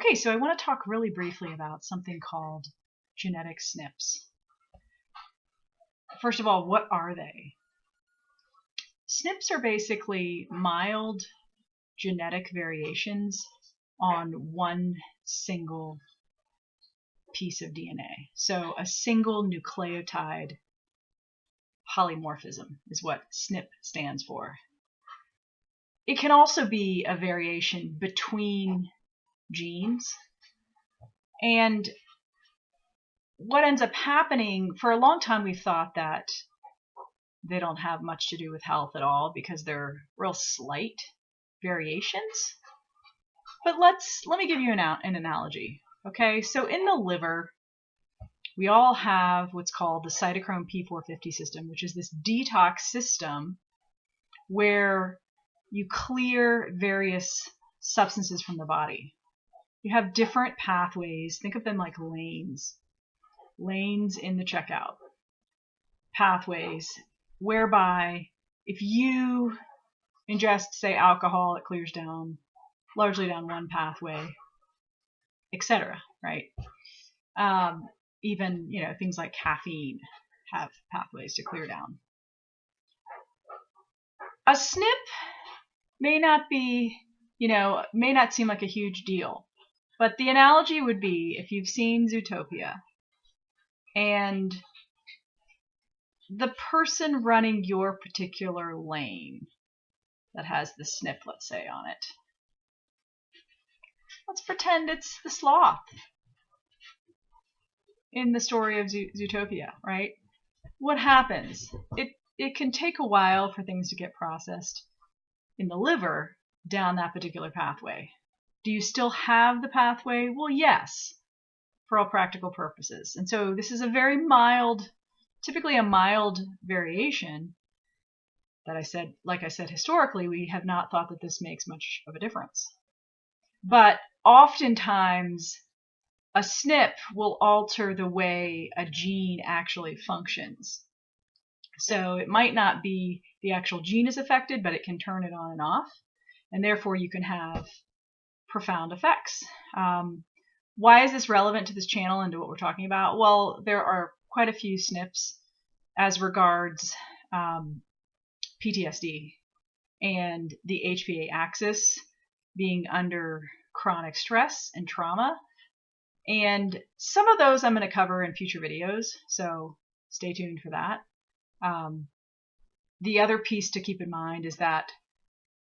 Okay, so I want to talk really briefly about something called genetic SNPs. First of all, what are they? SNPs are basically mild genetic variations on one single piece of DNA. So a single nucleotide polymorphism is what SNP stands for. It can also be a variation between genes. And what ends up happening, for a long time we've thought that they don't have much to do with health at all because they're real slight variations. But let me give you an analogy. Okay, so in the liver, we all have what's called the cytochrome P450 system, which is this detox system where you clear various substances from the body. You have different pathways. Think of them like lanes in the checkout. Pathways whereby if you ingest, say, alcohol, it clears largely down one pathway, etc. Right? Even, things like caffeine have pathways to clear down. A SNP may not seem like a huge deal, but the analogy would be if you've seen Zootopia and the person running your particular lane that has the SNP, let's say, on it. Let's pretend it's the sloth in the story of Zootopia, right? What happens? It can take a while for things to get processed in the liver down that particular pathway. Do you still have the pathway? Well, yes, for all practical purposes. And so this is typically a mild variation that like I said, historically, we have not thought that this makes much of a difference. But oftentimes, a SNP will alter the way a gene actually functions. So it might not be the actual gene is affected, but it can turn it on and off. And therefore, you can have profound effects. Why is this relevant to this channel and to what we're talking about? Well, there are quite a few SNPs as regards PTSD and the HPA axis being under chronic stress and trauma. And some of those I'm going to cover in future videos, so stay tuned for that. The other piece to keep in mind is that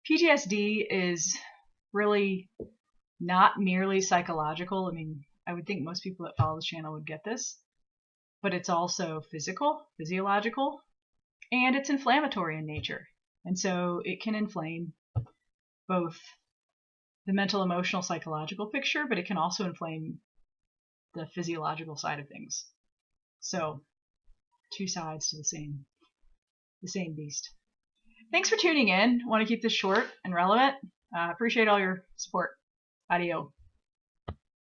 PTSD is really not merely psychological. I mean, I would think most people that follow this channel would get this, but it's also physiological, and it's inflammatory in nature. And so it can inflame both the mental, emotional, psychological picture, but it can also inflame the physiological side of things. So two sides to the same beast. Thanks for tuning in. I want to keep this short and relevant. Appreciate all your support. Adios.